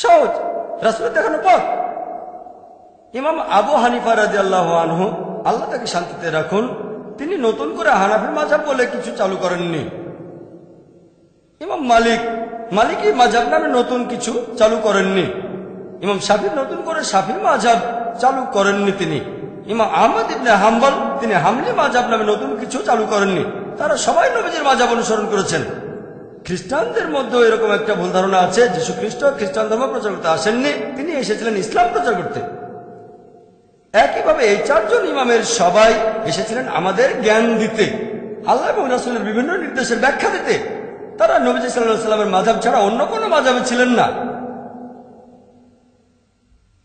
সহজ, রাসূলের দেখানো পথ। ইমাম আবু হানিফা রাদিয়াল্লাহু আনহু, আল্লাহ তাকে শান্তিতে রাখুন, তিনি নতুন করে হানাফি মাযহাব বলে কিছু চালু করেননি। ইমাম মালিকি মাযহাব নামে নতুন কিছু চালু করেননি। ইমাম শাফি নতুন করে শাফি মাযহাব চালু করেননি তিনি। ইমাম আহমদ ইবনে হাম্বল, তিনি হাম্বলি মাযহাব নামে নতুন কিছু চালু করেননি। তারা সবাই নবীজির মাযহাব অনুসরণ করেছেন। খ্রিস্টানদের মধ্যে এরকম একটা ভুল ধারণা আছে, যীশু খ্রিস্ট খ্রিস্টান ধর্ম প্রচার করতে আসেননি, তিনি এসেছিলেন ইসলাম প্রচার করতে। একইভাবে এই চারজন ইমামের সবাই এসেছিলেন আমাদের জ্ঞান দিতে, আল্লাহ এবং রাসূলের বিভিন্ন নির্দেশের ব্যাখ্যা দিতে। তারা নবীজি সাল্লাল্লাহু আলাইহি ওয়াসাল্লামের মাযহাব ছাড়া অন্য কোনো মাযহাবে ছিলেন না।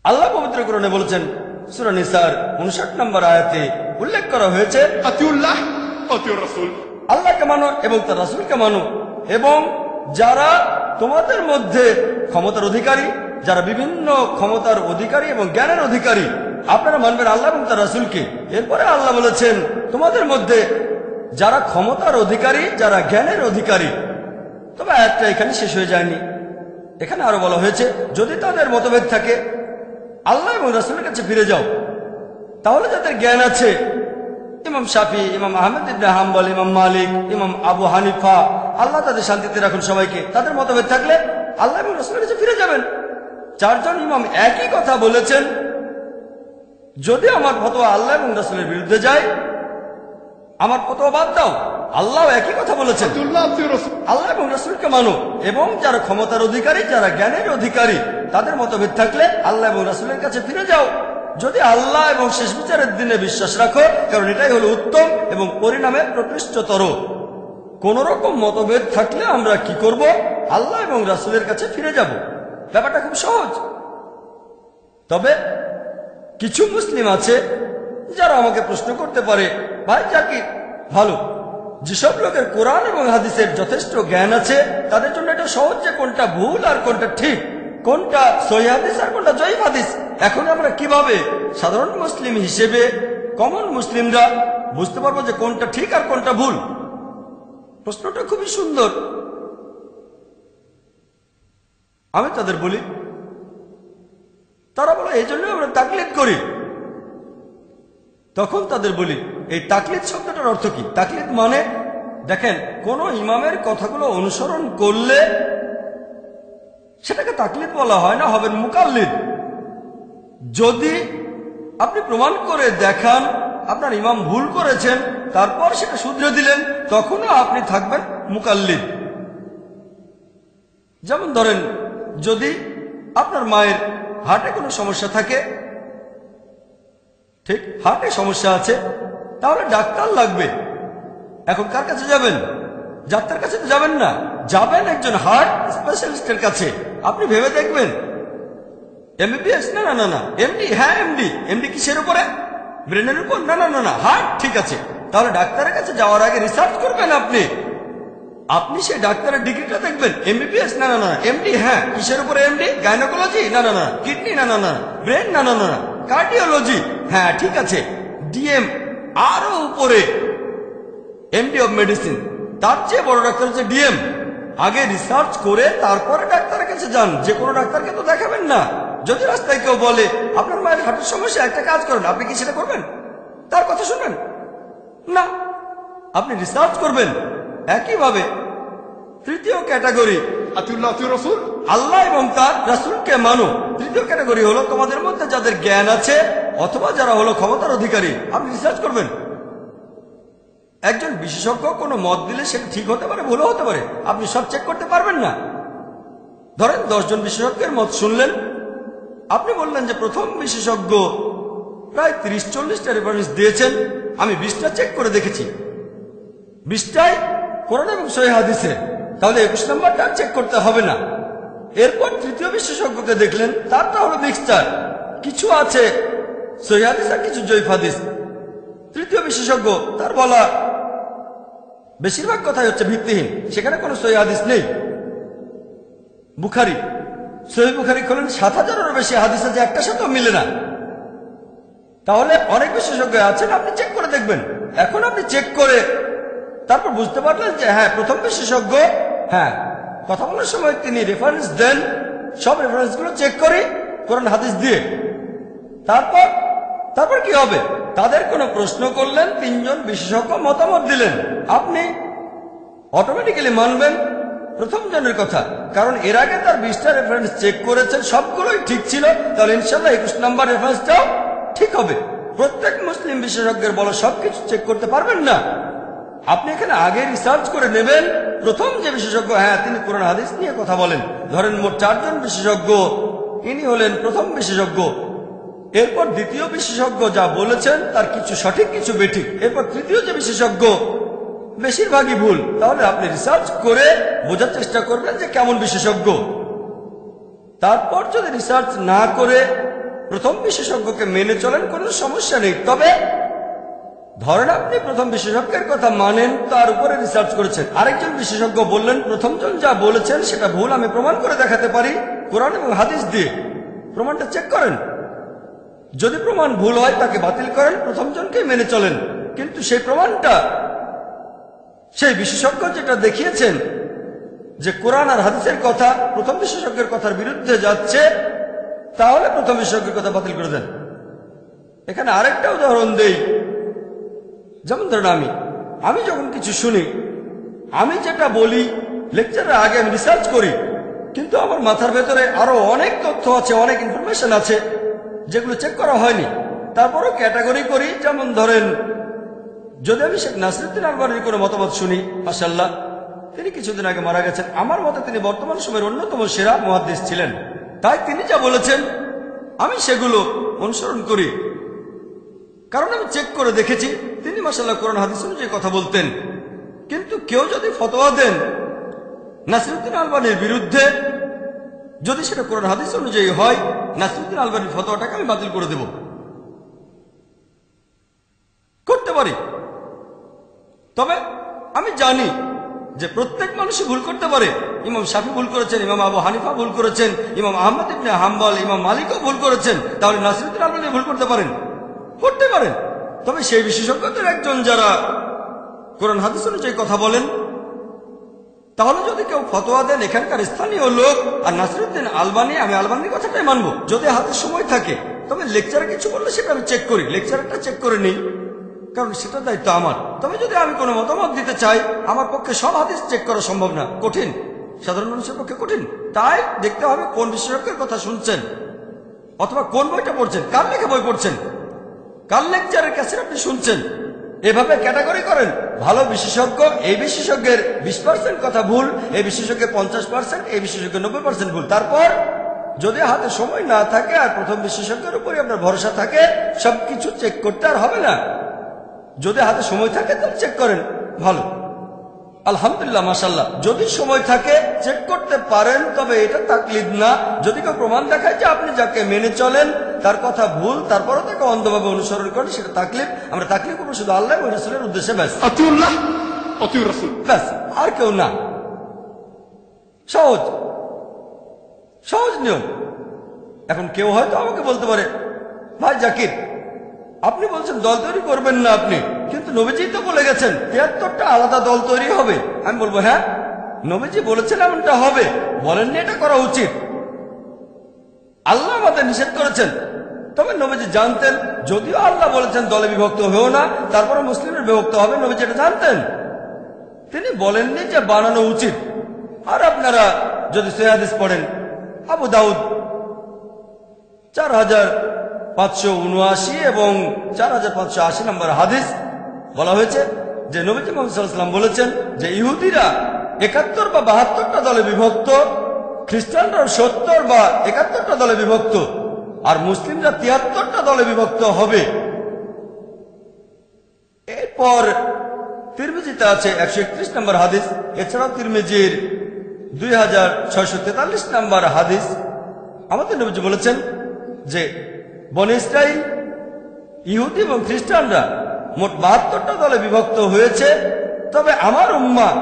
আল্লাহ পবিত্র কোরআনে বলেছেন, সূরা নিসার 59 নম্বর আয়াতে উল্লেখ করা হয়েছে, আতিউল্লাহ আতিউর রাসূল, আল্লাহকে মানো এবং তার রাসূলকে মানো, এবং যারা তোমাদের মধ্যে ক্ষমতার অধিকারী, যারা বিভিন্ন ক্ষমতার অধিকারী এবং জ্ঞানের অধিকারী, আপনারা মানবেন আল্লাহ এবং তার রাসূলকে। এরপরে আল্লাহ বলেছেন, তোমাদের মধ্যে যারা ক্ষমতার অধিকারী, যারা জ্ঞানের অধিকারী। তবে আয়াতটা এখানে শেষ হয়ে যায়নি, এখানে আরো বলা হয়েছে, যদি তাদের মতভেদ থাকে আল্লাহ এবং রাসূলের কাছে ফিরে যাও। তাহলে যাদের জ্ঞান আছে, ইমাম শাফি, ইমাম আহমদ ইবনে হাম্বল, ইমাম মালিক, ইমাম আবু হানিফা, আল্লাহ তাদের শান্তিতে রাখুন সবাইকে, তাদের মতভেদ থাকলে আল্লাহ এবং রাসূলের কাছে ফিরে যাবেন। চারজন ইমাম একই কথা বলেছেন, যদি আমার ফতোয়া আল্লাহ এবং রাসূলের বিরুদ্ধে যায়, আমার ফতোয়া বাদ দাও। আল্লাহ একই কথা বলেছেন, আল্লাহ এবং রাসূলকে মানো, এবং যারা ক্ষমতার অধিকারী, যারা জ্ঞানের অধিকারী, তাদের মতভেদ থাকলে আল্লাহ এবং রাসূলের কাছে ফিরে যাও। যদি আল্লাহ এবং শেষ বিচারের দিনে বিশ্বাস রাখো, কারণ এটাই হলো উত্তম এবং পরিণামে প্রকৃষ্টতর। কোন রকম মতভেদ থাকলে আমরা কি করব? আল্লাহ এবং রাসূলের কাছে ফিরে যাব। ব্যাপারটা খুব সহজ। তবে কিছু মুসলিম আছে যারা আমাকে প্রশ্ন করতে পারে, ভাই জাকির, ভালো, যেসব লোকের কোরআন এবং হাদিসের যথেষ্ট জ্ঞান আছে, তাদের জন্য এটা সহজ যে কোনটা ভুল আর কোনটা ঠিক, কোনটা সহিহ হাদিস আর কোনটা জয়ীফ হাদিস। এখন আমরা কিভাবে সাধারণ মুসলিম হিসেবে, কমন মুসলিমরা বুঝতে পারবো যে কোনটা ঠিক আর কোনটা ভুল? প্রশ্নটা খুবই সুন্দর। আমি তাদের বলি, তারা বলে এই জন্য আমরা তাকলিদ করি। তখন তাদের বলি, এই তাকলিদ শব্দটার অর্থ কি? তাকলিদ মানে, দেখেন, কোন ইমামের কথাগুলো অনুসরণ করলে সেটাকে তাকলিদ বলা হয় না, হবেন মুকাল্লিদ। যদি আপনি প্রমাণ করে দেখান আপনার ইমাম ভুল করেছেন, তারপর সেটা শুধরে দিলেন, তখনও আপনি থাকবেন মুকাল্লিদ। যেমন ধরেন, যদি আপনার মায়ের হার্টে কোনো সমস্যা থাকে, ঠিক হার্টে সমস্যা আছে, তাহলে ডাক্তার লাগবে। এখন কার কাছে যাবেন? ডাক্তার কাছে তো যাবেন না, যাবেন একজন হার্ট স্পেশালিস্টের কাছে। আপনি ভেবে দেখবেন, এমবিবিএস? না না না না। এমডি? হ্যাঁ এমডি। এমডি কিসের উপরে? ব্রেনের উপর? না না না না, হার্ট। ঠিক আছে, তাহলে ডাক্তারের কাছে যাওয়ার আগে রিসার্চ করবেন। আপনি সেই ডাক্তারের ডিগ্রিটা দেখবেন। এমবিবিএস? না না না। এমডি? হ্যাঁ। কিসের উপরে এমডি? গাইনোকোলজি? না না না। কিডনি? না না না। ব্রেন? না না না। কার্ডিওলজি? হ্যাঁ ঠিক আছে। ডিএম? আরো উপরে এমডি অব মেডিসিন। তার চেয়ে বড় ডাক্তার হচ্ছে ডিএম। আগে রিসার্চ করে তারপরে ডাক্তারের কাছে যান। যে কোনো ডাক্তারকে তো দেখাবেন না। যদি রাস্তায় কেউ বলে আপনার মায়ের হার্টের সমস্যা, একটা কাজ করেন, আপনি কি সেটা করবেন? তার কথা শুনবেন না, আপনি রিসার্চ করবেন। একইভাবে তৃতীয় ক্যাটাগরি, আল্লাহ এবং তার রাসূলকে মানো। তৃতীয় ক্যাটাগরি হলো তোমাদের মধ্যে যাদের জ্ঞান আছে অথবা যারা হলো ক্ষমতার অধিকারী। আপনি রিসার্চ করবেন। একজন বিশেষজ্ঞ কোনো মত দিলে সেটা ঠিক হতে পারে, ভুলও হতে পারে, আপনি সব চেক করতে পারবেন না। ধরেন 10 জন বিশেষজ্ঞের মত শুনলেন, আপনি বললেন যে প্রথম বিশেষজ্ঞ প্রায় 30-40টা রেফারেন্স দিয়েছেন, আমি 20টা চেক করে দেখেছি, 20টাই কোরআন এবং সহিহ হাদিসে, তাহলে 21 নম্বরটা চেক করতে হবে না। এরপর তৃতীয় বিশেষজ্ঞকে দেখলেন, তারটা হলো মিক্সচার, কিছু আছে সহিহ হাদিস আর কিছু জয়ীফ হাদিস। তৃতীয় বিশেষজ্ঞ, তার বলা বেশিরভাগ কথাই হচ্ছে ভিত্তিহীন, সেখানে কোনো সহিহ হাদিস নেই। বুখারী, সহিহ বুখারী খোলেন, 7000-এরও বেশি হাদিস আছে, একটা সাথেও মিলে না। তাহলে অনেক বিশেষজ্ঞ আছেন, আপনি চেক করে দেখবেন। এখন আপনি চেক করে তারপর বুঝতে পারলেন যে হ্যাঁ, প্রথম বিশেষজ্ঞ, হ্যাঁ, কথা বলার সময় তিনি রেফারেন্স দেন সব রেফারেন্সগুলো চেক করি কোরআন হাদিস দিয়ে। তারপর কি হবে? তাদের কোনো প্রশ্ন করলেন, তিনজন বিশেষজ্ঞ মতামত দিলেন, আপনি অটোমেটিক্যালি মানবেন প্রথম জনের কথা, কারণ এর আগে তার 20টা রেফারেন্স চেক করেছেন, সবগুলোই ঠিক ছিল। তাহলে ইনশাল্লাহ 21 নম্বর রেফারেন্সটাও ঠিক হবে। প্রত্যেক মুসলিম বিশেষজ্ঞের বলা সবকিছু চেক করতে পারবেন না। আপনি এখানে আগে রিসার্চ করে নেবেন প্রথম যে বিশেষজ্ঞ, হ্যাঁ তিনি কোরআন হাদিস নিয়ে কথা বলেন। ধরেন মোট 4 জন বিশেষজ্ঞ, ইনি হলেন প্রথম বিশেষজ্ঞ। এরপর দ্বিতীয় বিশেষজ্ঞ যা বলেছেন তার কিছু সঠিক কিছু বেঠিক। এরপর তৃতীয় যে বিশেষজ্ঞ, বেশিরভাগই ভুল। তাহলে আপনি রিসার্চ করে বোঝার চেষ্টা করবেন যে কেমন বিশেষজ্ঞ। তারপর যদি রিসার্চ না করে প্রথম বিশেষজ্ঞকে মেনে চলেন, কোনো সমস্যা নেই। তবে ধরেন আপনি প্রথম বিশেষজ্ঞের কথা মানেন, তার উপরে রিসার্চ করেছেন, আরেকজন বিশেষজ্ঞ বললেন প্রথমজন যা বলেছেন সেটা ভুল, আমি প্রমাণ করে দেখাতে পারি কোরআন এবং হাদিস দিয়ে। প্রমাণটা চেক করেন, যদি প্রমাণ ভুল হয় তাকে বাতিল করেন, প্রথমজনকে মেনে চলেন। কিন্তু সেই প্রমাণটা সেই বিশেষজ্ঞ যেটা দেখিয়েছেন যে কোরআন আর হাদিসের কথা প্রথম বিশেষজ্ঞের কথার বিরুদ্ধে যাচ্ছে, তাহলে প্রথম বিশেষজ্ঞের কথা বাতিল করে দেন। এখানে আরেকটা উদাহরণ দেই। যেমন ধরেন আমি যখন কিছু শুনি, আমি যেটা বলি লেকচারের আগে আমি রিসার্চ করি, কিন্তু আমার মাথার ভেতরে আরো অনেক তথ্য আছে, অনেক ইনফরমেশন আছে যেগুলো চেক করা হয়নি। তারপরও ক্যাটাগরি করি। যেমন ধরেন, যদি আমি শেখ নাসিরুদ্দিন আলবানীর কোনো মতামত শুনি, মাশাআল্লাহ তিনি কিছুদিন আগে মারা গেছেন, আমার মতে তিনি বর্তমান সময়ের অন্যতম সেরা মুহাদ্দিস ছিলেন, তাই তিনি যা বলেছেন আমি সেগুলো অনুসরণ করি, কারণ আমি চেক করে দেখেছি তিনি মাশাআল্লাহ কোরআন হাদিস অনুযায়ী কথা বলতেন। কিন্তু কেউ যদি ফতোয়া দেন নাসিরুদ্দিন আলবানীর বিরুদ্ধে, যদি সেটা কোরআন হাদিস অনুযায়ী হয়, নাসিরুদ্দিন আলবানীর ফতোয়াটাকে আমি বাতিল করে দেব, করতে পারি। তবে আমি জানি যে প্রত্যেক মানুষই ভুল করতে পারে। ইমাম শাফি ভুল করেছেন, ইমাম আবু হানিফা ভুল করেছেন, ইমাম আহমদ ইবনে হাম্বল, ইমাম মালিকও ভুল করেছেন। তাহলে নাসিরুদ্দিন আলবানী ভুল করতে পারেন? করতে পারেন। তবে সেই বিশেষজ্ঞদের একজন যারা কোরআন হাদিস অনুযায়ী কথা বলেন, তাহলে যদি কেউ ফতোয়া দেন এখানকার স্থানীয় লোক আর নাসিরুদ্দিন আলবানী, আমি আলবানীর কথাটাই মানবো যদি হাতে সময় থাকে। তবে লেকচারে কিছু বললে সেটা আমি চেক করি, লেকচারটা চেক করে নিই, কারণ সেটা দায়িত্ব আমার। তবে যদি আমি কোনো মতামত দিতে চাই, আমার পক্ষে সব হাদিস চেক করা সম্ভব না, কঠিন, সাধারণ মানুষের পক্ষে কঠিন। তাই দেখতে হবে কোন বিশেষজ্ঞের কথা শুনছেন, অথবা কোন বইটা পড়ছেন, কার লেখা বই পড়ছেন, কার লেকচারের ক্যাসেট আপনি শুনছেন। এভাবে ক্যাটাগরি করেন। ভালো বিশেষজ্ঞ, এই বিশেষজ্ঞের 20% কথা ভুল, এই বিশেষজ্ঞের 50%, এই বিশেষজ্ঞের 90% ভুল। তারপর যদি হাতে সময় না থাকে আর প্রথম বিশেষজ্ঞের উপরে আপনার ভরসা থাকে, সবকিছু চেক করতে আর হবে না। যদি হাতে সময় থাকে তাহলে চেক করেন, ভালো, আলহামদুলিল্লাহ, মাশাআল্লাহ। যদি সময় থাকে চেক করতে পারেন, তবে এটা তাকলিদ না। যদি কেউ প্রমাণ দেখায় যে আপনি যাকে মেনে চলেন তার কথা ভুল, তারপরও তাকে অন্ধভাবে অনুসরণ করেন, সেটা তাকলিফ। আমরা তাকলিফ করবো শুধু আল্লাহ এবং রাসূলের উদ্দেশ্যে, ব্যাস, আতিউল্লাহ আতিউর রাসূল, ব্যাস, আর কেউ না। সহজ সহজ নিয়ম। এখন কেউ হয়তো আমাকে বলতে পারে, ভাই জাকির আপনি বলছেন দল তৈরি করবেন না আপনি, কিন্তু নবীজি তো বলে গেছেন 73টা আলাদা দল তৈরি হবে। আমি বলবো হ্যাঁ, নবীজি বলেছেন এমনটা হবে, বলেননি এটা করা উচিত, আল্লাহ আমাদের নিষেধ করেছেন। তবে নবীজি জানতেন, যদিও আল্লাহ বলেছেন দলে বিভক্ত হয়েও না, তারপরে মুসলিমের বিভক্ত হবে, নবীজি এটা জানতেন। তিনি বলেননি যে বানানো উচিত। আর আপনারা যদি সহিহ হাদিস পড়েন, আবু দাউদ 4579 এবং 4580 নম্বর হাদিস বলা হয়েছে যে নবীজি মুহাম্মদ সাল্লাল্লাহু আলাইহি ওয়াসাল্লাম বলেছেন যে ইহুদিরা 71 বা 72টা দলে বিভক্ত, খ্রিস্টানরা 70 বা 71টা দলে বিভক্ত, আর মুসলিমরা 73টা দলে বিভক্ত হবে। এরপর তিরমিজিতে আছে 131 নম্বর হাদিস, এছাড়াও তিরমিজির 2643 নম্বর হাদিস। আমাদের নবীজি বলেছেন যে বনী ইসরাইল, ইহুদি এবং খ্রিস্টানরা মোট 72টা দলে বিভক্ত হয়েছে, তবে আমার উম্মাহ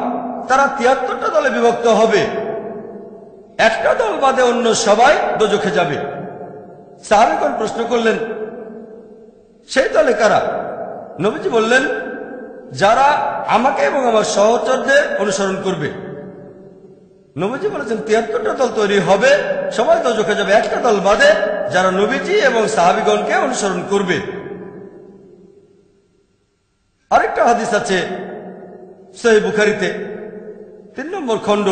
তারা 73টা দলে বিভক্ত হবে, একটা দল বাদে অন্য সবাই দোজখে যাবে। সাহাবীগণ প্রশ্ন করলেন, সেই দলে কারা? নবীজি বললেন, যারা আমাকে এবং আমার সহচরদের অনুসরণ করবে। নবীজি বলেছেন 73টা দল তৈরি হবে, সবাই দোজখে যাবে একটা দল বাদে, যারা নবীজি এবং সাহাবীগণকে অনুসরণ করবে। আরেকটা হাদিস আছে সহিহ বুখারীতে 3 নম্বর খণ্ড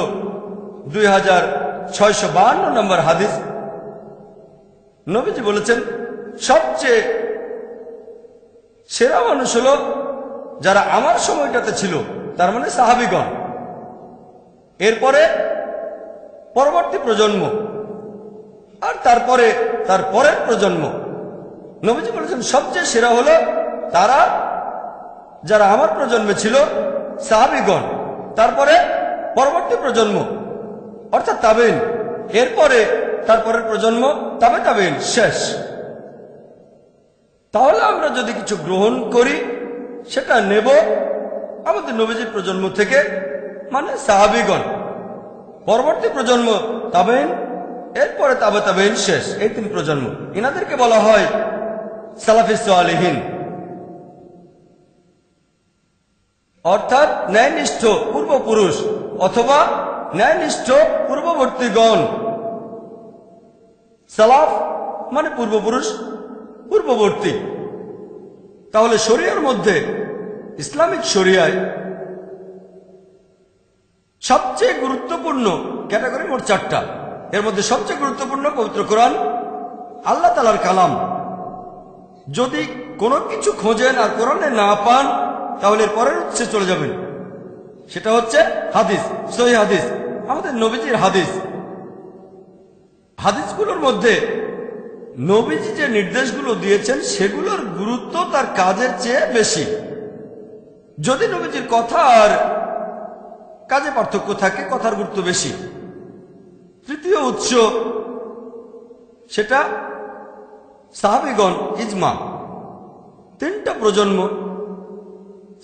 2652 নম্বর হাদিস। নবীজি বলেছেন, সবচেয়ে সেরা মানুষ হলো যারা আমার সময়টাতে ছিল, তার মানে সাহাবীগণ, এরপরে পরবর্তী প্রজন্ম, আর তারপরে তার পরের প্রজন্ম। নবীজি বলেছেন সবচেয়ে সেরা হলো তারা যারা আমার প্রজন্মে ছিল, সাহাবীগণ, তারপরে পরবর্তী প্রজন্ম অর্থাৎ তাবেঈন, এরপরে তারপরের প্রজন্ম, তবে তাবেঈন, শেষ। তাহলে আমরা যদি কিছু গ্রহণ করি সেটা নেব আমাদের নবীজির প্রজন্ম থেকে, মানে সাহাবীগণ, পরবর্তী প্রজন্ম তাবেঈন, এরপরে তবে তাবেঈন, শেষ। এই 3 প্রজন্ম, এনাদেরকে বলা হয় সালাফিস সালেহিন, অর্থাৎ ন্যায়নিষ্ঠ পূর্বপুরুষ অথবা ন্যায়নিষ্ঠ পূর্ববর্তীগণ। সালাফ মানে পূর্বপুরুষ, পূর্ববর্তী। তাহলে শরিয়ার মধ্যে, ইসলামিক শরিয়ায় সবচেয়ে গুরুত্বপূর্ণ ক্যাটাগরি মোট 4টা। এর মধ্যে সবচেয়ে গুরুত্বপূর্ণ পবিত্র কোরআন, আল্লাহ তাআলার কালাম। যদি কোনো কিছু খোঁজেন আর কোরআনে না পান, তাহলে এর পরের উৎসে চলে যাবেন, সেটা হচ্ছে হাদিস, সহিহ হাদিস, আমাদের নবীজির হাদিস। হাদিসগুলোর মধ্যে নবীজি যে নির্দেশগুলো দিয়েছেন সেগুলোর গুরুত্ব তার কাজের চেয়ে বেশি। যদি নবীজির কথা আর কাজে পার্থক্য থাকে, কথার গুরুত্ব বেশি। তৃতীয় উৎস সেটা সাহাবীগণ, ইজমা। 3টা প্রজন্ম,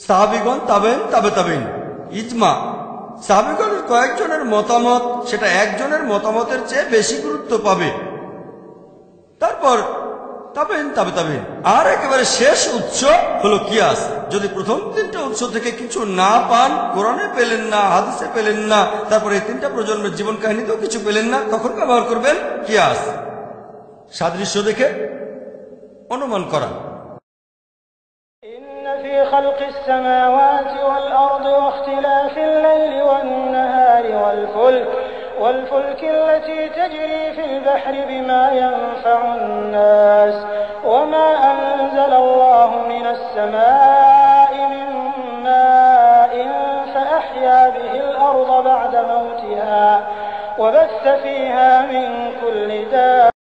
সাহাবীগণ, তাবেঈন, তবে তাবেঈন, ইজমা। সাহাবীগণের কয়েকজনের মতামত সেটা একজনের মতামতের চেয়ে বেশি গুরুত্ব পাবে। তারপর তাবেঈন, তবে তাবেঈন। আর একেবারে শেষ উৎস হলো কিয়াস। যদি প্রথম 3টা উৎস থেকে কিছু না পান, কোরআনে পেলেন না, হাদিসে পেলেন না, তারপরে এই 3টা প্রজন্মের জীবন কাহিনীতেও কিছু পেলেন না, তখন ব্যবহার করবেন কিয়াস, সাদৃশ্য দেখে অনুমান করা। إن في خلق السماوات والأرض واختلاف الليل والنهار والفلك التي تجري في البحر بما ينفع الناس وما أنزل الله من السماء من ماء فأحيا به الأرض بعد موتها وبث فيها من كل دابة